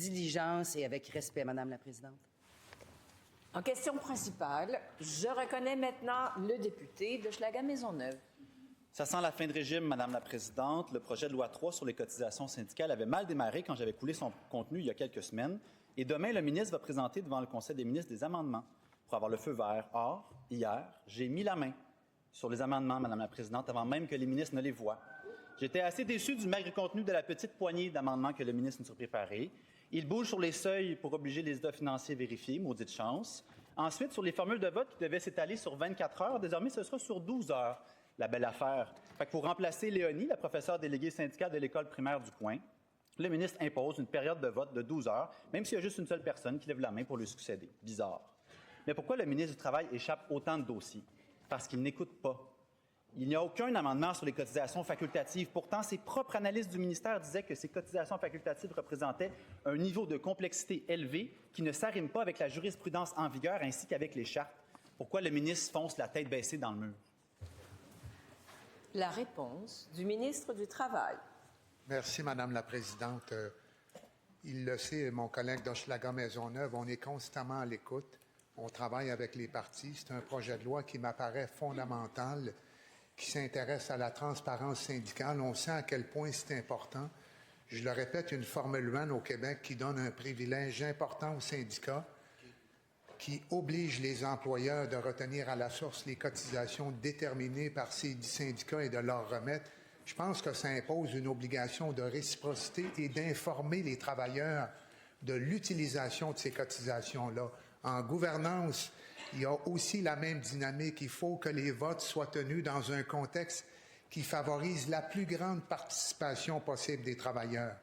diligence et avec respect, Madame la Présidente. En question principale, je reconnais maintenant le député de Hochelaga-Maisonneuve. Ça sent la fin de régime, Madame la Présidente. Le projet de loi 3 sur les cotisations syndicales avait mal démarré quand j'avais coulé son contenu il y a quelques semaines. Et demain, le ministre va présenter devant le Conseil des ministres des amendements pour avoir le feu vert. Or, hier, j'ai mis la main sur les amendements, Madame la Présidente, avant même que les ministres ne les voient. J'étais assez déçu du maigre contenu de la petite poignée d'amendements que le ministre nous a préparés. Il bouge sur les seuils pour obliger les états financiers vérifiés, maudite chance. Ensuite, sur les formules de vote qui devaient s'étaler sur 24 heures, désormais, ce sera sur 12 heures. La belle affaire. Fait que pour remplacer Léonie, la professeure déléguée syndicale de l'école primaire du coin, le ministre impose une période de vote de 12 heures, même s'il y a juste une seule personne qui lève la main pour lui succéder. Bizarre. Mais pourquoi le ministre du Travail échappe autant de dossiers? Parce qu'il n'écoute pas. Il n'y a aucun amendement sur les cotisations facultatives. Pourtant, ses propres analystes du ministère disaient que ces cotisations facultatives représentaient un niveau de complexité élevé qui ne s'arrime pas avec la jurisprudence en vigueur ainsi qu'avec les chartes. Pourquoi le ministre fonce la tête baissée dans le mur? La réponse du ministre du Travail. Merci, Madame la Présidente. Il le sait, mon collègue d'Hochelaga-Maisonneuve, on est constamment à l'écoute. On travaille avec les partis. C'est un projet de loi qui m'apparaît fondamental, qui s'intéresse à la transparence syndicale. On sait à quel point c'est important. Je le répète, une Formule 1 au Québec qui donne un privilège important aux syndicats, qui oblige les employeurs de retenir à la source les cotisations déterminées par ces syndicats et de leur remettre. Je pense que ça impose une obligation de réciprocité et d'informer les travailleurs de l'utilisation de ces cotisations-là. En gouvernance, il y a aussi la même dynamique. Il faut que les votes soient tenus dans un contexte qui favorise la plus grande participation possible des travailleurs.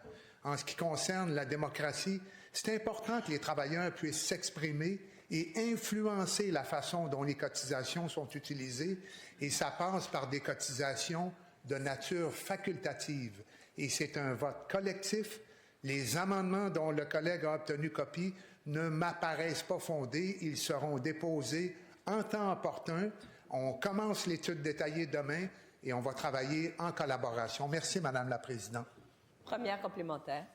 En ce qui concerne la démocratie, c'est important que les travailleurs puissent s'exprimer et influencer la façon dont les cotisations sont utilisées, et ça passe par des cotisations de nature facultative. Et c'est un vote collectif. Les amendements dont le collègue a obtenu copie ne m'apparaissent pas fondés. Ils seront déposés en temps opportun. On commence l'étude détaillée demain et on va travailler en collaboration. Merci, Madame la Présidente. Première complémentaire.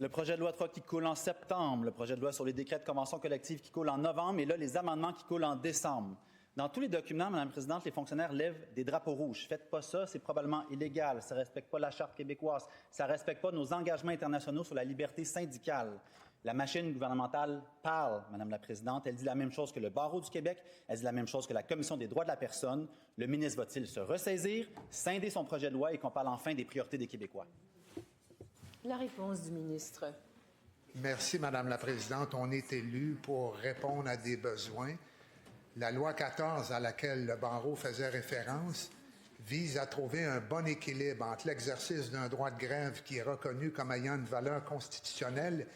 Le projet de loi 3 qui coule en septembre, le projet de loi sur les décrets de convention collective qui coule en novembre et là, les amendements qui coulent en décembre. Dans tous les documents, Mme la Présidente, les fonctionnaires lèvent des drapeaux rouges. Faites pas ça, c'est probablement illégal. Ça ne respecte pas la Charte québécoise. Ça ne respecte pas nos engagements internationaux sur la liberté syndicale. La machine gouvernementale parle, Mme la Présidente. Elle dit la même chose que le Barreau du Québec. Elle dit la même chose que la Commission des droits de la personne. Le ministre va-t-il se ressaisir, scinder son projet de loi et qu'on parle enfin des priorités des Québécois? La réponse du ministre. Merci, Madame la Présidente. On est élu pour répondre à des besoins. La loi 14 à laquelle le barreau faisait référence vise à trouver un bon équilibre entre l'exercice d'un droit de grève qui est reconnu comme ayant une valeur constitutionnelle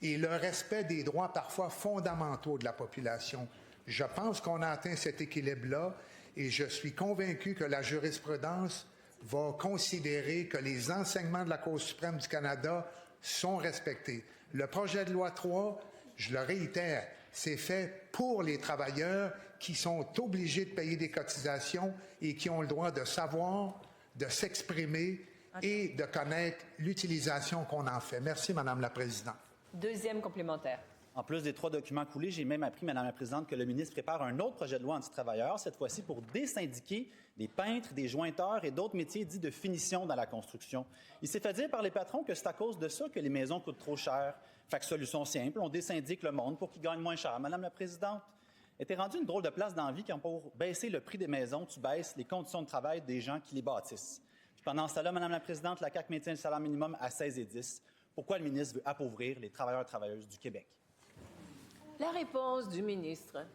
et le respect des droits parfois fondamentaux de la population. Je pense qu'on a atteint cet équilibre-là et je suis convaincu que la jurisprudence va considérer que les enseignements de la Cour suprême du Canada sont respectés. Le projet de loi 3, je le réitère, c'est fait pour les travailleurs qui sont obligés de payer des cotisations et qui ont le droit de savoir, de s'exprimer et de connaître l'utilisation qu'on en fait. Merci, Madame la Présidente. Deuxième complémentaire. En plus des 3 documents coulés, j'ai même appris, Mme la Présidente, que le ministre prépare un autre projet de loi anti-travailleurs, cette fois-ci pour désyndiquer des peintres, des jointeurs et d'autres métiers dits de finition dans la construction. Il s'est fait dire par les patrons que c'est à cause de ça que les maisons coûtent trop cher. Fait que solution simple, on désyndique le monde pour qu'il gagne moins cher. Madame la Présidente, était rendue une drôle de place dans la vie quand pour baisser le prix des maisons, tu baisses les conditions de travail des gens qui les bâtissent. Puis pendant ce temps-là, Madame la Présidente, la CAQ maintient le salaire minimum à 16,10 $. Pourquoi le ministre veut appauvrir les travailleurs et travailleuses du Québec? La réponse du ministre.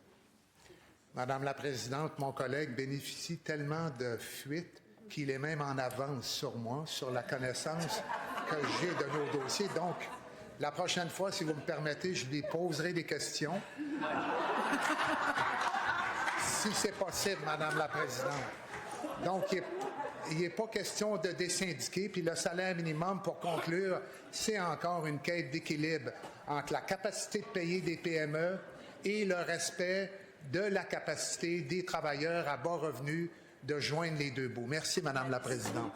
Madame la Présidente, mon collègue bénéficie tellement de fuites qu'il est même en avance sur moi, sur la connaissance que j'ai de nos dossiers. Donc, la prochaine fois, si vous me permettez, je lui poserai des questions. Si c'est possible, Madame la Présidente. Donc, il n'est pas question de désyndiquer, puis le salaire minimum, pour conclure, c'est encore une quête d'équilibre entre la capacité de payer des PME et le respect de la capacité des travailleurs à bas revenus de joindre les deux bouts. Merci, Madame la Présidente.